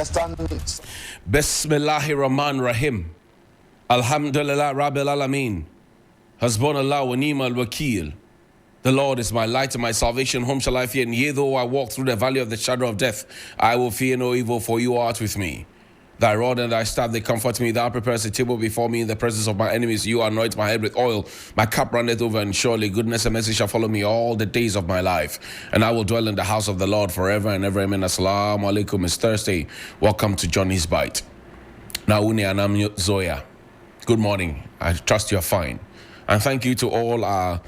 understand. Bismillahirrahmanirrahim. Alhamdulillah Rabbil Alameen. Hasbunallah wa ni'mal wakeel. The Lord is my light and my salvation. Whom shall I fear? And yea, though I walk through the valley of the shadow of death, I will fear no evil, for you art with me. Thy rod and thy staff, they comfort me. Thou preparest a table before me in the presence of my enemies. You anoint my head with oil. My cup runneth over, and surely goodness and mercy shall follow me all the days of my life. And I will dwell in the house of the Lord forever and ever. Amen. Assalamu alaikum. It's Thursday. Welcome to Johnny's Bite. Nauni Anam Zoya. Good morning. I trust you're fine. And thank you to all our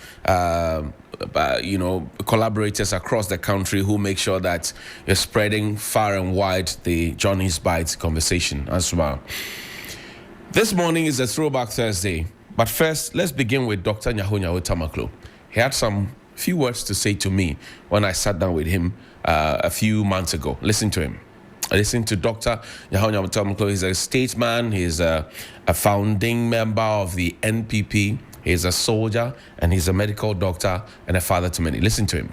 collaborators across the country who make sure that you're spreading far and wide the Johnny's Bites conversation as well. This morning is a throwback Thursday, but first let's begin with Dr. Nyaho-Tamakloe. He had some few words to say to me when I sat down with him a few months ago. Listen to him. Listen to Dr. Nyaho-Tamakloe. He's a statesman. He's a founding member of the NPP. He's a soldier, and he's a medical doctor and a father to many. Listen to him.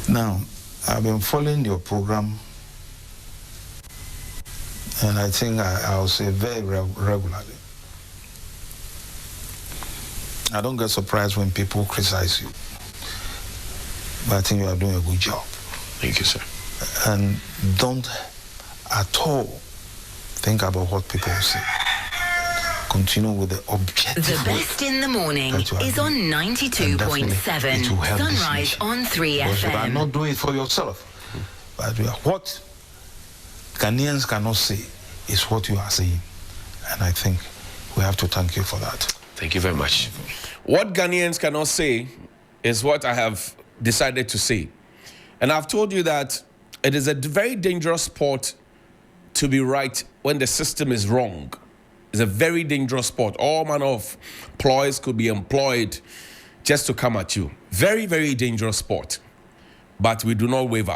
Now, I've been following your program, and I think I'll say very regularly. I don't get surprised when people criticize you, but I think you are doing a good job. Thank you, sir. And don't at all think about what people will say. Continue with the objective. The best in the morning is on 92.7. Sunrise on 3 FM. But not do it for yourself. But what Ghanaians cannot say is what you are saying. And I think we have to thank you for that. Thank you very much. What Ghanaians cannot say is what I have decided to say. And I've told you that it is a very dangerous sport to be right when the system is wrong. It's a very dangerous sport. All manner of ploys could be employed just to come at you. Very, very dangerous sport. But we do not waver.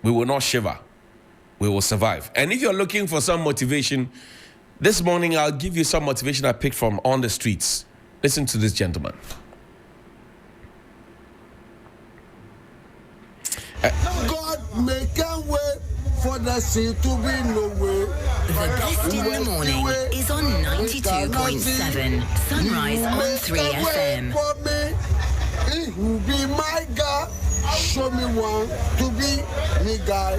We will not shiver. We will survive. And if you're looking for some motivation, this morning I'll give you some motivation I picked from on the streets. Listen to this gentleman. God make a way for the sea to be no way. The best in the morning is on 92.7. Sunrise on 3 FM. For me, he will be my God. Show me one to be me guy.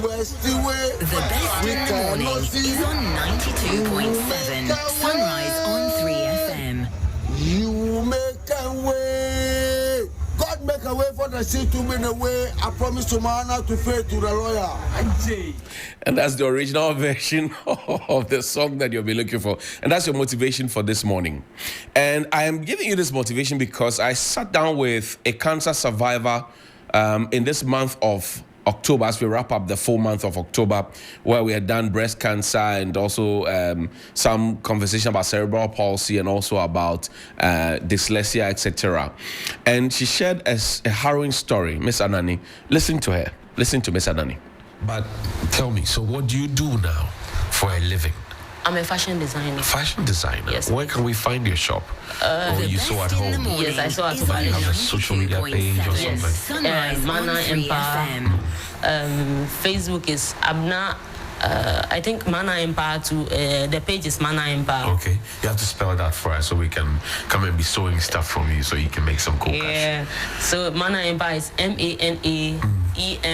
West the way. The best in the morning is on 92.7. Sunrise on 3 FM. You make a way. God make a way for the sea to be the way. I promise to my honor to pay to the lawyer. And that's the original version of the song that you'll be looking for. And that's your motivation for this morning. And I am giving you this motivation because I sat down with a cancer survivor in this month of October, as we wrap up the full month of October, where we had done breast cancer and also some conversation about cerebral palsy and also about dyslexia, etc. And she shared a harrowing story. Miss Anani, listen to her. Listen to Miss Anani. But tell me, so what do you do now for a living? I'm a fashion designer. Fashion designer? Yes. Where can we find your shop? Or you sew at home? Yes, I sew at home. Do you have a social media page or something? Sunrise Mana Empire. Facebook is Abna. I think Mana Empire too. The page is Mana Empire. Okay, you have to spell that for us so we can come and be sewing stuff from you so you can make some cool cash. Yeah. So Mana Empire is MANAEMPIRE.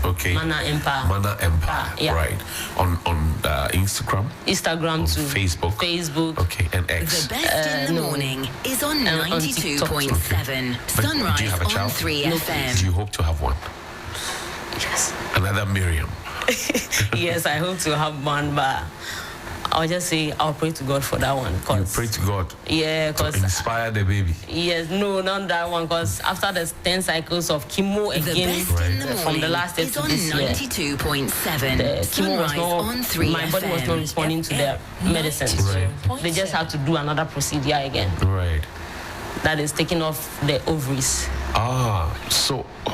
Okay. Mana Empire. Mana Empire. Yeah. Right. On Instagram. Instagram on too. Facebook. Okay, and X. The best in the morning is on 92.7. Sunrise do you have a on child? 3 No. FM. Do you hope to have one? Yes. Another Miriam. Yes, I hope to have one, but I'll just say I'll pray to God for that one. You pray to God. Yeah, because inspire the baby. Yes, no, not that one. Because after the 10 cycles of chemo again, from the last day to this year, 92.7. the chemo was not, my body was not responding to the medicines. Right. They just had to do another procedure again. Right. That is taking off the ovaries.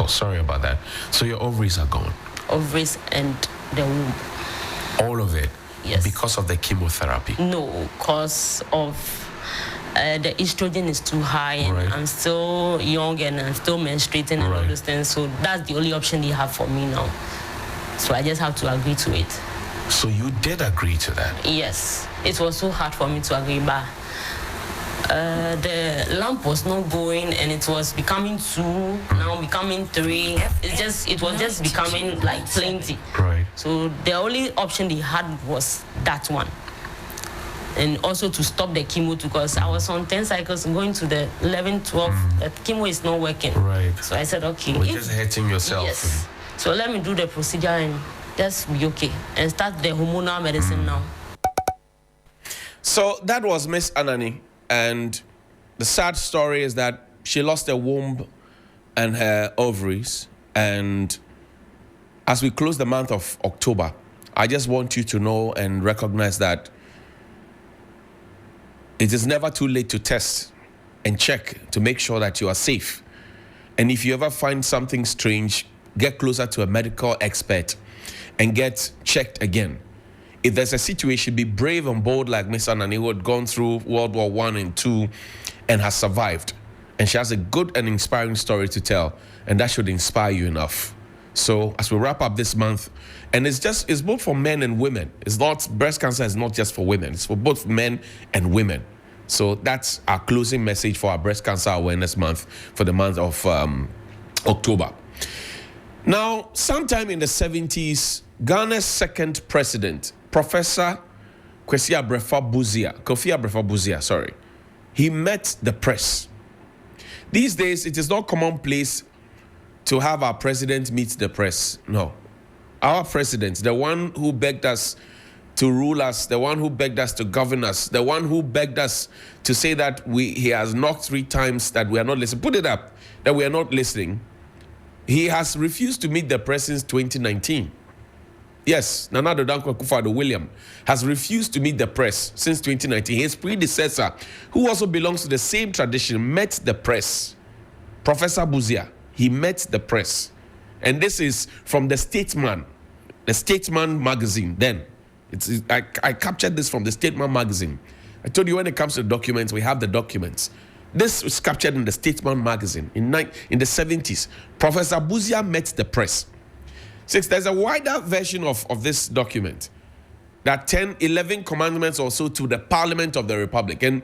Sorry about that. So your ovaries are gone. Ovaries and the womb. All of it? Yes. Because of the chemotherapy? No, because of the estrogen is too high, and right. I'm still young and I'm still menstruating and all those things. So that's the only option they have for me now. So I just have to agree to it. So you did agree to that? Yes. It was so hard for me to agree, but the lamp was not going, and it was becoming 2, now becoming 3. It was just becoming like plenty. Right. So the only option they had was that one. And also to stop the chemo, because I was on 10 cycles going to the 11, 12. The chemo is not working. Right. So I said, okay. You're just hurting yourself. Yes. So let me do the procedure and just be okay and start the hormonal medicine now. So that was Miss Anani, and the sad story is that she lost her womb and her ovaries. And as we close the month of October, I just want you to know and recognize that it is never too late to test and check to make sure that you are safe. And if you ever find something strange, get closer to a medical expert and get checked again. If there's a situation, be brave and bold like Miss Anani, who had gone through World War I and II and has survived. And she has a good and inspiring story to tell, and that should inspire you enough. So as we wrap up this month, and it's both for men and women. Breast cancer is not just for women, it's for both men and women. So that's our closing message for our Breast Cancer Awareness Month for the month of October. Now, sometime in the 70s, Ghana's second president, Professor Kofi Abrefa-Busia, he met the press. These days, it is not commonplace to have our president meet the press. No. Our president, the one who begged us to rule us, the one who begged us to govern us, the one who begged us to say that he has knocked 3 times that we are not listening. Put it up, that we are not listening. He has refused to meet the press since 2019. Yes, Nana Addo Dankwa Akufo-Addo William has refused to meet the press since 2019. His predecessor, who also belongs to the same tradition, met the press. Professor Busia, he met the press. And this is from the Statesman magazine then. I captured this from the Statesman magazine. I told you when it comes to documents, we have the documents. This was captured in the Statesman magazine in the 70s. Professor Busia met the press. There's a wider version of this document. There are 11 commandments or so to the Parliament of the Republic. And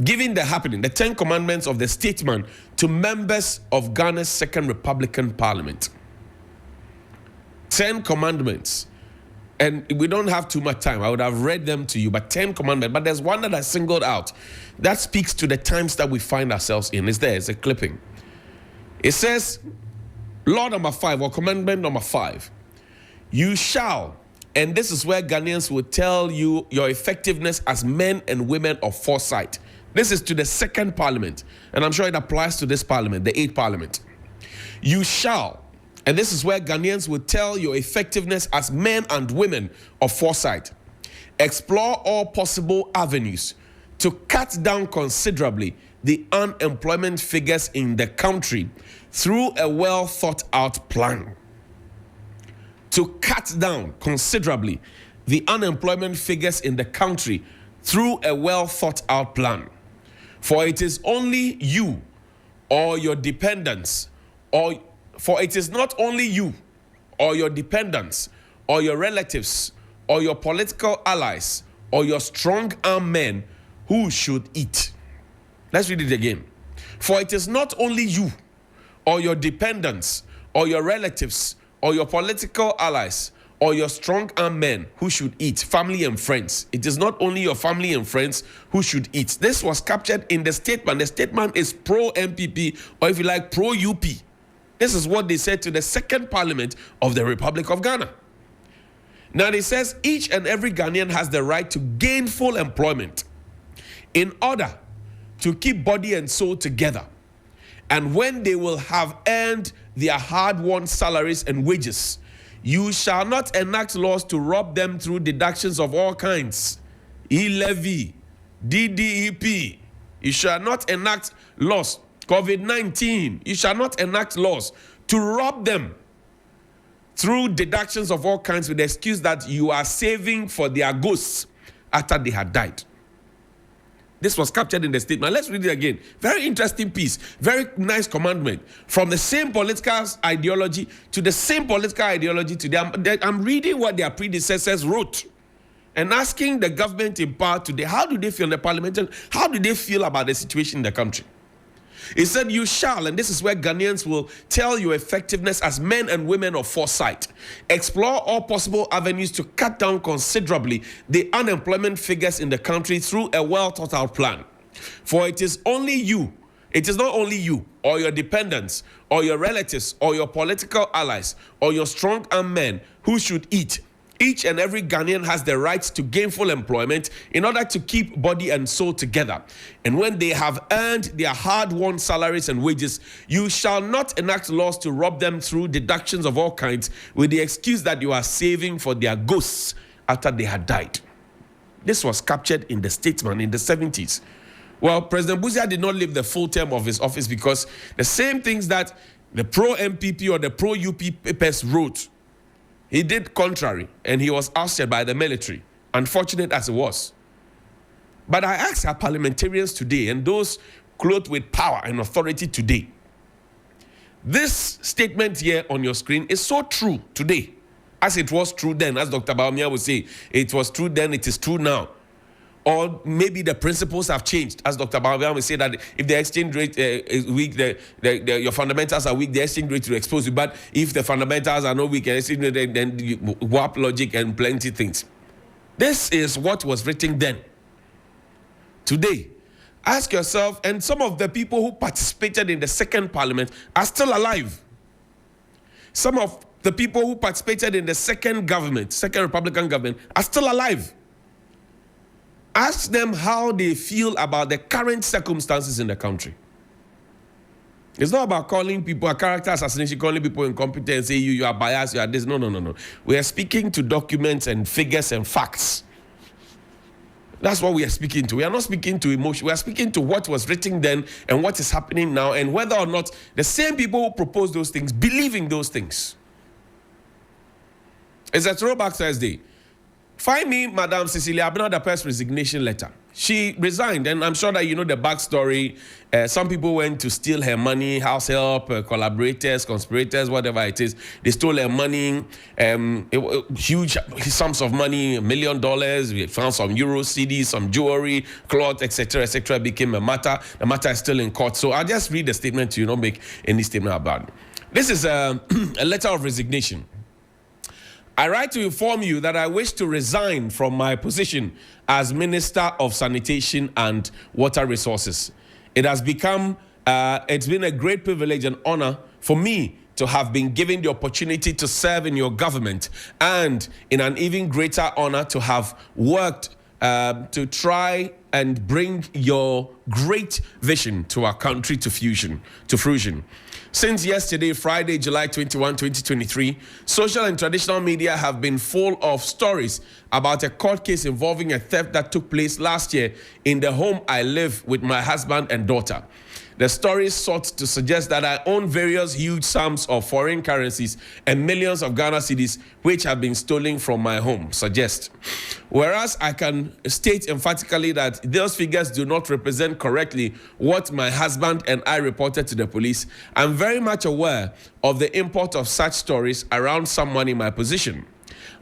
giving the 10 commandments of the Statesman to members of Ghana's Second Republican Parliament. 10 commandments. And we don't have too much time. I would have read them to you, but 10 commandments. But there's one that I singled out that speaks to the times that we find ourselves in. It's a clipping. It says, law number 5, or commandment number 5, you shall, and this is where Ghanaians will tell you your effectiveness as men and women of foresight. This is to the second parliament, and I'm sure it applies to this parliament, the 8th parliament. You shall, and this is where Ghanaians will tell your effectiveness as men and women of foresight. Explore all possible avenues to cut down considerably the unemployment figures in the country through a well thought out plan. To cut down considerably the unemployment figures in the country through a well thought out plan. For it is only you or your dependents, for it is not only you or your dependents or your relatives or your political allies or your strong-armed men who should eat. Let's read it again. For it is not only you or your dependents or your relatives or your political allies or your strong-armed men who should eat, family and friends. It is not only your family and friends who should eat. This was captured in the statement. The statement is pro-MPP, or if you like, pro-UP. This is what they said to the second parliament of the Republic of Ghana. Now it says each and every Ghanaian has the right to gainful employment in order to keep body and soul together. And when they will have earned their hard-won salaries and wages, you shall not enact laws to rob them through deductions of all kinds. E-levy, DDEP. You shall not enact laws. COVID-19. You shall not enact laws to rob them through deductions of all kinds with the excuse that you are saving for their ghosts after they had died. This was captured in the statement. Let's read it again. Very interesting piece. Very nice commandment. From the same political ideology to the same political ideology today. I'm reading what their predecessors wrote and asking the government in power today, how do they feel in the parliament? How do they feel about the situation in the country? He said, you shall, and this is where Ghanaians will tell your effectiveness as men and women of foresight, explore all possible avenues to cut down considerably the unemployment figures in the country through a well-thought-out plan. For it is not only you or your dependents or your relatives or your political allies or your strong-armed men who should eat. Each and every Ghanaian has the right to gainful employment in order to keep body and soul together. And when they have earned their hard-won salaries and wages, you shall not enact laws to rob them through deductions of all kinds with the excuse that you are saving for their ghosts after they had died. This was captured in the statement in the 70s. Well, President Buzia did not live the full term of his office because the same things that the pro-MPP or the pro-UP papers wrote, he did contrary, and he was ousted by the military, unfortunate as it was. But I ask our parliamentarians today and those clothed with power and authority today, this statement here on your screen is so true today, as it was true then, as Dr. Baumia would say, it was true then, it is true now. Or maybe the principles have changed. As Dr. Baumia would say that if the exchange rate is weak, your fundamentals are weak, the exchange rate will expose you. But if the fundamentals are not weak, then you warp logic and plenty things. This is what was written then. Today, ask yourself, and some of the people who participated in the second parliament are still alive. Some of the people who participated in the second government, second Republican government, are still alive. Ask them how they feel about the current circumstances in the country. It's not about calling people a character assassination, calling people incompetent and say you are biased, you are this. No. We are speaking to documents and figures and facts. That's what we are speaking to. We are not speaking to emotion. We are speaking to what was written then and what is happening now and whether or not the same people who propose those things believe in those things. It's a throwback Thursday. Find me Madam Cecilia Dapaah's resignation letter. She resigned, and I'm sure that you know the backstory. Some people went to steal her money, house help, collaborators, conspirators, whatever it is. They stole her money, huge sums of money, $1 million. We found some euro CDs, some jewelry, cloth, etc., etc. Became a matter. The matter is still in court. So I'll just read the statement to you, not make any statement about it. This is a letter of resignation. I write to inform you that I wish to resign from my position as Minister of Sanitation and Water Resources. It has become, it's been a great privilege and honor for me to have been given the opportunity to serve in your government, and in an even greater honor to have worked to try and bring your great vision to our country to fruition. Since yesterday, Friday, July 21, 2023, social and traditional media have been full of stories about a court case involving a theft that took place last year in the home I live with my husband and daughter. The stories sought to suggest that I own various huge sums of foreign currencies and millions of Ghana cedis which have been stolen from my home, suggest. Whereas I can state emphatically that those figures do not represent correctly what my husband and I reported to the police, I'm very much aware of the import of such stories around someone in my position.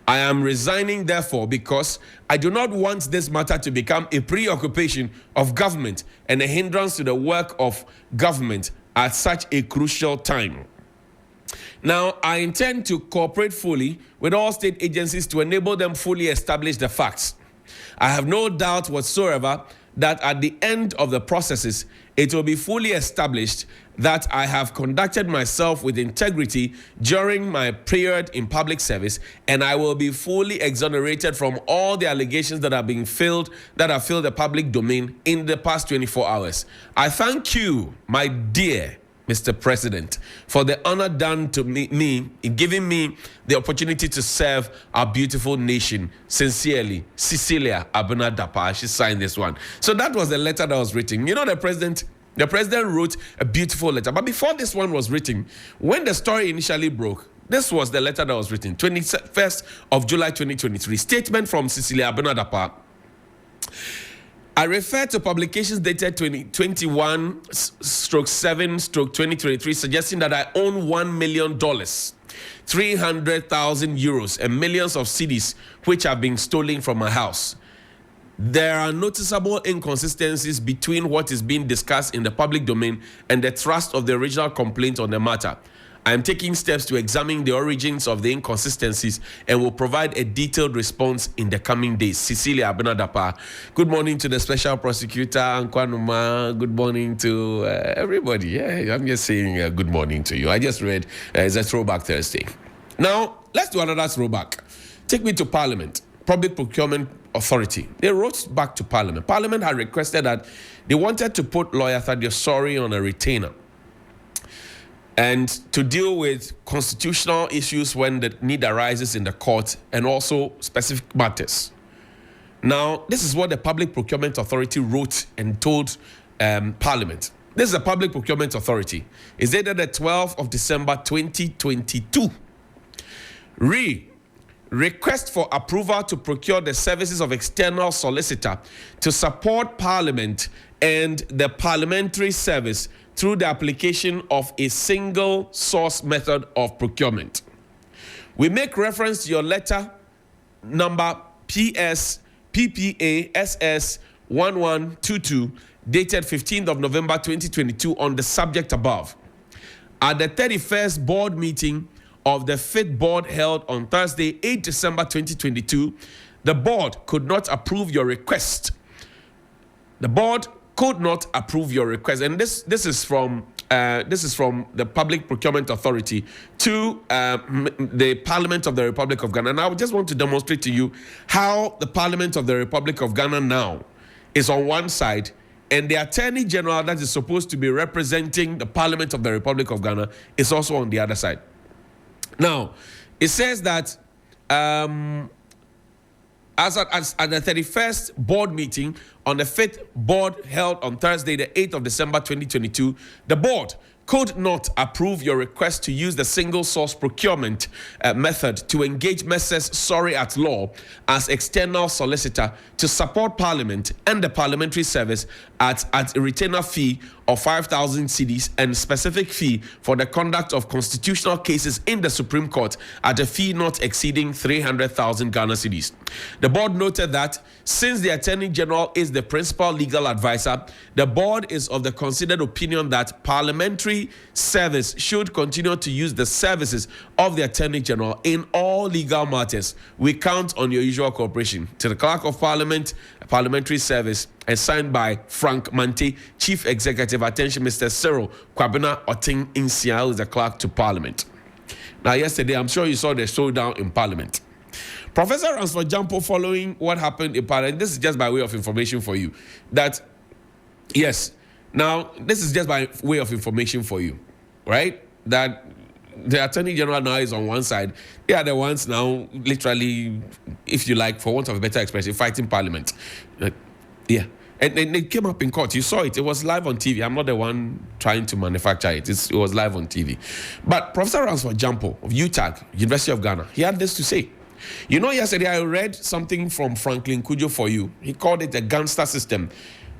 I am resigning, therefore, because I do not want this matter to become a preoccupation of government and a hindrance to the work of government at such a crucial time. Now, I intend to cooperate fully with all state agencies to enable them fully establish the facts. I have no doubt whatsoever that at the end of the processes, it will be fully established that I have conducted myself with integrity during my period in public service, and I will be fully exonerated from all the allegations that have filled the public domain in the past 24 hours. I thank you, my dear Mr. President, for the honor done to me in giving me the opportunity to serve our beautiful nation. Sincerely, Cecilia Dapaah. She signed this one. So that was the letter that was written. You know, the president wrote a beautiful letter. But before this one was written, when the story initially broke, this was the letter that was written, 21st of July 2023. Statement from Cecilia Dapaah. I refer to publications dated 2021/7/2023 suggesting that I own $1 million, 300,000 euros, and millions of cedis which have been stolen from my house. There are noticeable inconsistencies between what is being discussed in the public domain and the thrust of the original complaint on the matter. I am taking steps to examine the origins of the inconsistencies and will provide a detailed response in the coming days. Cecilia Dapaah. Good morning to the Special Prosecutor, Nkwanuma. Good morning to everybody. Yeah, I'm just saying good morning to you. I just read it's a Throwback Thursday. Now, let's do another throwback. Take me to Parliament, Public Procurement Authority. They wrote back to Parliament. Parliament had requested that they wanted to put lawyer Thaddeus Sori on a retainer and to deal with constitutional issues when the need arises in the court and also specific matters. Now, this is what the Public Procurement Authority wrote and told Parliament. This is the Public Procurement Authority. It's dated the 12th of December 2022. Request for approval to procure the services of external solicitor to support Parliament and the Parliamentary service through the application of a single source method of procurement. We make reference to your letter number PS PPA SS 1122 dated 15th of November 2022 on the subject above. At the 31st board meeting of the 5th board held on Thursday, 8 December 2022, the board could not approve your request. The board could not approve your request, and this is from the Public Procurement Authority to the Parliament of the Republic of Ghana. And I just want to demonstrate to you how the Parliament of the Republic of Ghana now is on one side, and the Attorney General that is supposed to be representing the Parliament of the Republic of Ghana is also on the other side. Now, it says that as at the 31st board meeting on the 5th board held on Thursday, the 8th of December 2022, the board could not approve your request to use the single source procurement method to engage Messrs. Sori at Law as external solicitor to support Parliament and the Parliamentary service at a retainer fee of 5,000 cedis and specific fee for the conduct of constitutional cases in the Supreme Court at a fee not exceeding 300,000 Ghana cedis. The board noted that since the Attorney General is the principal legal advisor, the board is of the considered opinion that Parliamentary service should continue to use the services of the Attorney General in all legal matters. We count on your usual cooperation. To the Clerk of Parliament, Parliamentary Service, and signed by Frank Mante, Chief Executive. Attention, Mr. Cyril Kwabena Oting Insia, who is the Clerk to Parliament. Now, yesterday, I'm sure you saw the showdown in Parliament. Professor Ransford Jampo, following what happened in Parliament, this is just by way of information for you, that, yes, now, this is just by way of information for you, right? That the Attorney General now is on one side. They are the ones now, literally, if you like, for want of a better expression, fighting Parliament. Yeah. And it came up in court. You saw it. It was live on TV. I'm not the one trying to manufacture it. It was live on TV. But Professor Ransford Jampo of UTAG, University of Ghana, he had this to say. You know, yesterday I read something from Franklin Kujo for you. He called it a gangster system.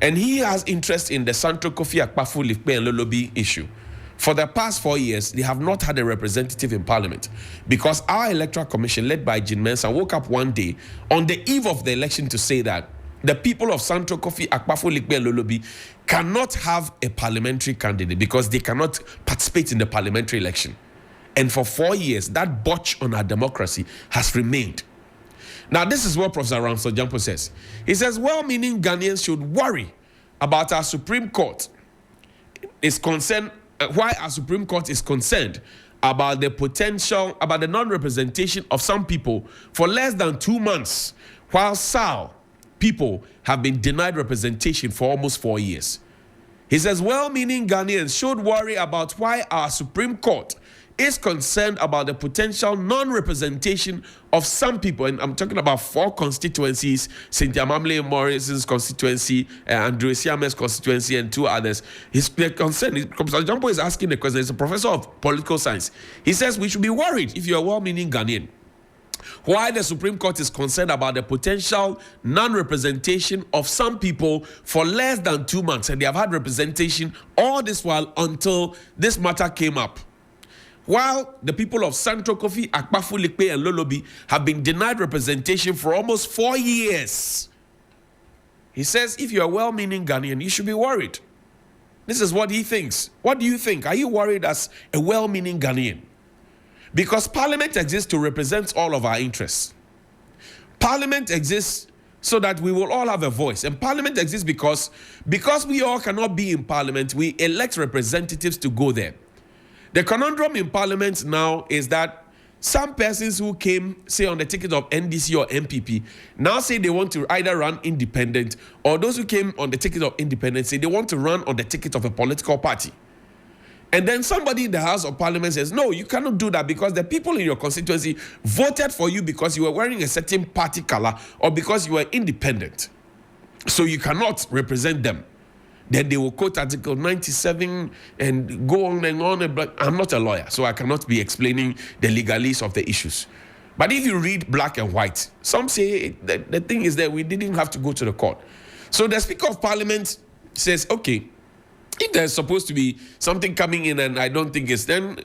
And he has interest in the Santo Kofi Akpafo Lifpe and Lolobi issue. For the past 4 years, they have not had a representative in Parliament because our Electoral Commission, led by Jean Mensah, woke up one day on the eve of the election to say that the people of Santo Kofi Akpafo Lifpe and Lolobi cannot have a parliamentary candidate because they cannot participate in the parliamentary election. And for 4 years, that botch on our democracy has remained. Now, this is what Professor Ransford Jampo says. He says, well-meaning Ghanaians should worry about our Supreme Court is concerned, why our Supreme Court is concerned about the potential, about the non-representation of some people for less than 2 months, while SAL people have been denied representation for almost 4 years. He says, well-meaning Ghanaians should worry about why our Supreme Court is concerned about the potential non-representation of some people, and I'm talking about 4 constituencies, Cynthia Mamle Morrison's constituency, Andrew Siame's constituency, and 2 others. They're concerned. Professor Jampo is asking the question. He's a professor of political science. He says we should be worried if you're a well-meaning Ghanaian. why the Supreme Court is concerned about the potential non-representation of some people for less than 2 months, and they have had representation all this while until this matter came up. While the people of Central Kofi, Akpafu, Likpe, and Lolobi have been denied representation for almost 4 years. He says, if you're a well-meaning Ghanaian, you should be worried. This is what he thinks. What do you think? Are you worried as a well-meaning Ghanaian? Because Parliament exists to represent all of our interests. Parliament exists so that we will all have a voice. And Parliament exists because we all cannot be in Parliament, we elect representatives to go there. The conundrum in Parliament now is that some persons who came, say, on the ticket of NDC or MPP, now say they want to either run independent, or those who came on the ticket of independent say they want to run on the ticket of a political party. And then somebody in the House of Parliament says, no, you cannot do that because the people in your constituency voted for you because you were wearing a certain party color or because you were independent. So you cannot represent them. Then they will quote Article 97 and go on and on. But I'm not a lawyer, so I cannot be explaining the legalese of the issues. But if you read black and white, some say the thing is that we didn't have to go to the court. So the Speaker of Parliament says, okay, if there's supposed to be something coming in and I don't think it's, then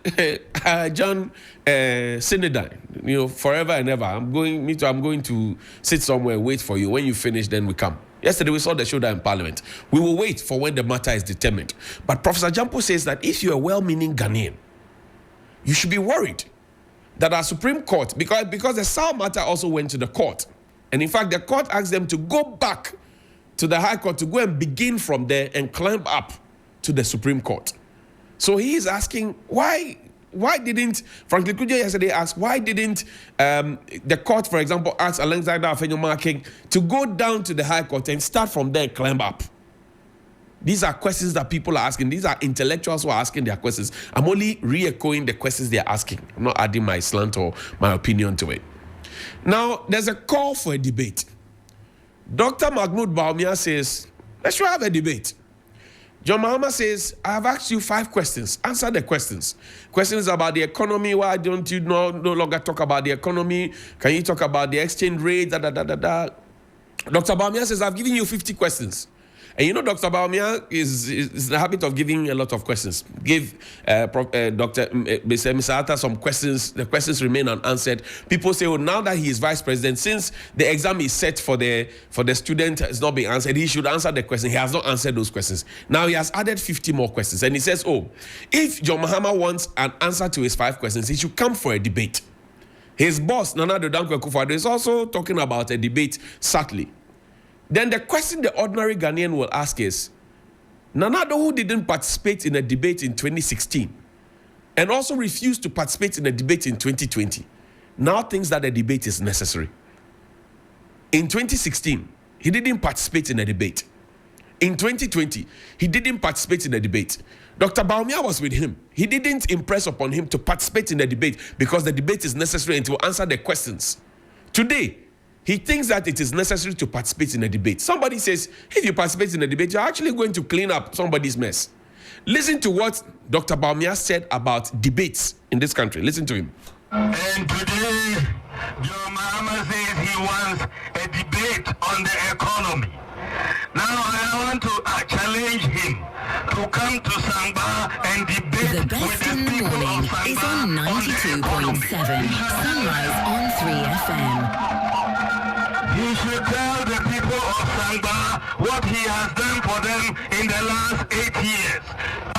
John Sinedine, forever and ever, I'm going to sit somewhere, wait for you. When you finish, then we come. Yesterday, we saw the shoulder in Parliament. We will wait for when the matter is determined. But Professor Jampo says that if you're a well-meaning Ghanaian, you should be worried that our Supreme Court, because the Sao matter also went to the court. And in fact, the court asked them to go back to the High Court to go and begin from there and climb up to the Supreme Court. So he is asking, why didn't, Franklin Kujo yesterday asked, why didn't the court, for example, ask Alexander Afenyo-Marking to go down to the High Court and start from there and climb up? These are questions that people are asking. These are intellectuals who are asking their questions. I'm only re-echoing the questions they are asking. I'm not adding my slant or my opinion to it. Now, there's a call for a debate. Dr. Mahmoud Bawumia says, let's have a debate. John Mahama says, I have asked you 5 questions. Answer the questions. Questions about the economy. Why don't you no longer talk about the economy? Can you talk about the exchange rate? Dr. Bawumia says, I've given you 50 questions. And Dr. Bawumia is in the habit of giving a lot of questions. Give Dr. Mr. Atta some questions. The questions remain unanswered. People say, now that he is vice president, since the exam is set for the student has not been answered, he should answer the question. He has not answered those questions. Now he has added 50 more questions. And he says, if John Mahama wants an answer to his 5 questions, he should come for a debate. His boss, Nana Addo Dankwa Akufo-Addo, is also talking about a debate, sadly. Then the question the ordinary Ghanaian will ask is, Nana Addo, who didn't participate in a debate in 2016 and also refused to participate in a debate in 2020, now thinks that a debate is necessary. In 2016, he didn't participate in a debate. In 2020, he didn't participate in a debate. Dr. Bawumia was with him. He didn't impress upon him to participate in a debate because the debate is necessary and to answer the questions. Today, he thinks that it is necessary to participate in a debate. Somebody says, if you participate in a debate, you're actually going to clean up somebody's mess. Listen to what Dr. Bawumia said about debates in this country. Listen to him. And today, John Mahama says he wants a debate on the economy. Now I want to challenge him to come to Sangba and debate. The best in the morning is on 92.7 Sunrise on 3FM. He should tell the people of Sangba what he has done for them in the last 8 years.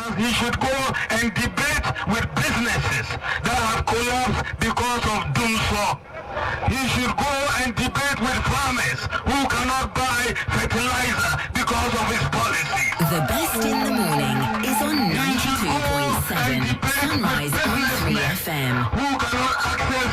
And he should go and debate with businesses that have collapsed because of doomsday. He should go and debate with farmers who cannot buy fertilizer because of his policy. The best in the morning is on 92.7 Sunrise on 3FM. Who cannot access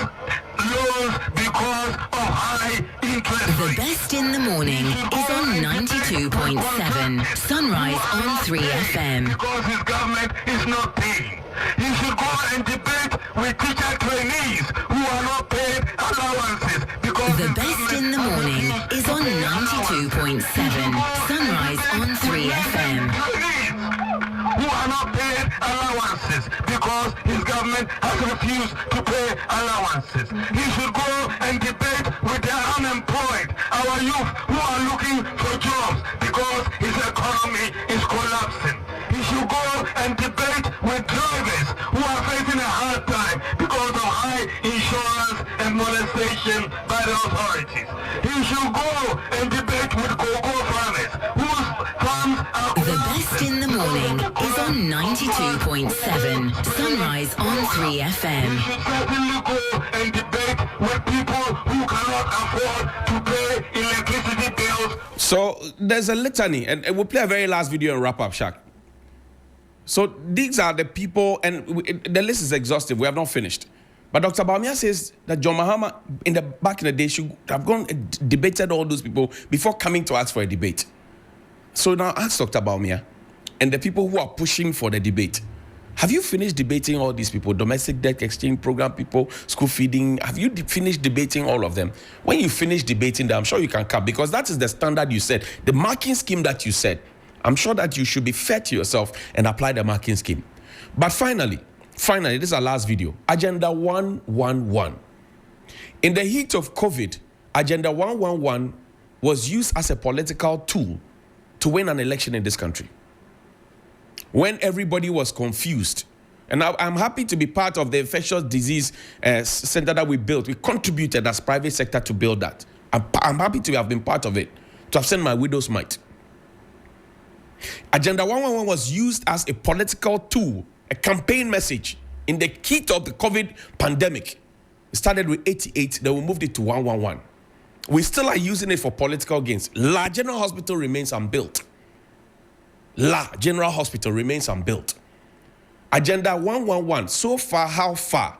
loans because of high interest The rates. best in the morning is on 92.7 Sunrise on 3FM. Because his government is not paying. He should go and debate with teacher trainees who are not paid allowances because The best in the morning is on 92.7 Sunrise on 3FM. Who are not paid allowances because his government has refused to pay allowances. He should go our youth who are looking for jobs because his economy is collapsing. He should go and debate with drivers who are facing a hard time because of high insurance and molestation by the authorities. He should go and debate with cocoa farmers whose farms are The Best in the Morning is on 92.7 Sunrise on 3FM. He should certainly go and debate with people who cannot afford to pay electricity bills. So there's a litany, and we'll play a very last video and wrap up, Shaq. So these are the people, and the list is exhaustive. We have not finished. But Dr. Bawumia says that John Mahama, back in the day, should have gone and debated all those people before coming to ask for a debate. So now ask Dr. Bawumia and the people who are pushing for the debate. Have you finished debating all these people? Domestic debt exchange program people, school feeding. Have you finished debating all of them? When you finish debating them, I'm sure you can come, because that is the standard you set. The marking scheme that you set, I'm sure that you should be fair to yourself and apply the marking scheme. But finally, this is our last video. Agenda 111. In the heat of COVID, Agenda 111 was used as a political tool to win an election in this country. When everybody was confused, and I'm happy to be part of the infectious disease center that we built. We contributed as private sector to build that. I'm happy to have been part of it, to have sent my widow's mite. Agenda 111 was used as a political tool, a campaign message in the heat of the COVID pandemic. It started with 88, then we moved it to 111. We still are using it for political gains. La General Hospital remains unbuilt. La General Hospital remains unbuilt. Agenda 111, so far, how far?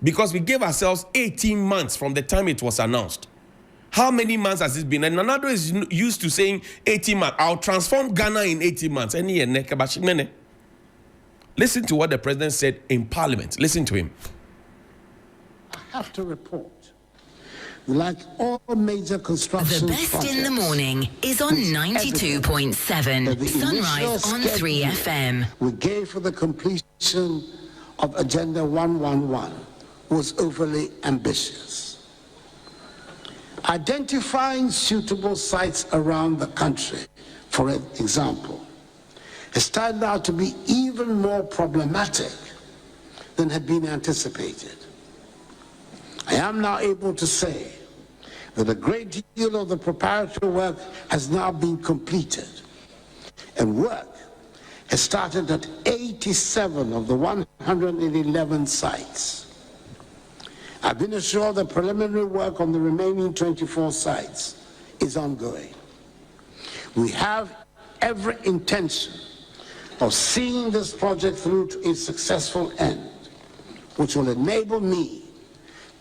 Because we gave ourselves 18 months from the time it was announced. How many months has it been? And Nanado is used to saying 18 months. I'll transform Ghana in 18 months. Listen to what the president said in Parliament. Listen to him. I have to report, like all major construction The Best projects, in the Morning is on 92.7 Sunrise on 3FM. we gave for the completion of Agenda 111 was overly ambitious. Identifying suitable sites around the country, for example, has turned out to be even more problematic than had been anticipated. I am now able to say that a great deal of the preparatory work has now been completed, and work has started at 87 of the 111 sites. I've been assured that preliminary work on the remaining 24 sites is ongoing. We have every intention of seeing this project through to its successful end, which will enable me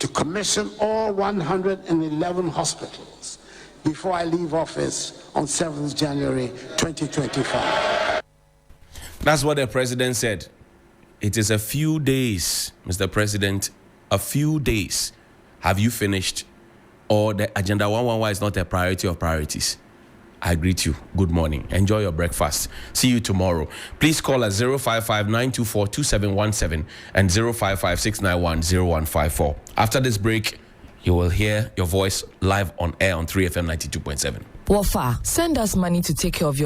to commission all 111 hospitals before I leave office on 7th January 2025. That's what the president said. It is a few days, Mr. President, a few days. Have you finished? Or the Agenda 111 is not a priority of priorities? I greet you. Good morning. Enjoy your breakfast. See you tomorrow. Please call us 055-924-2717 and 055-691-0154. After this break, you will hear your voice live on air on 3FM 92.7. Wafa, send us money to take care of your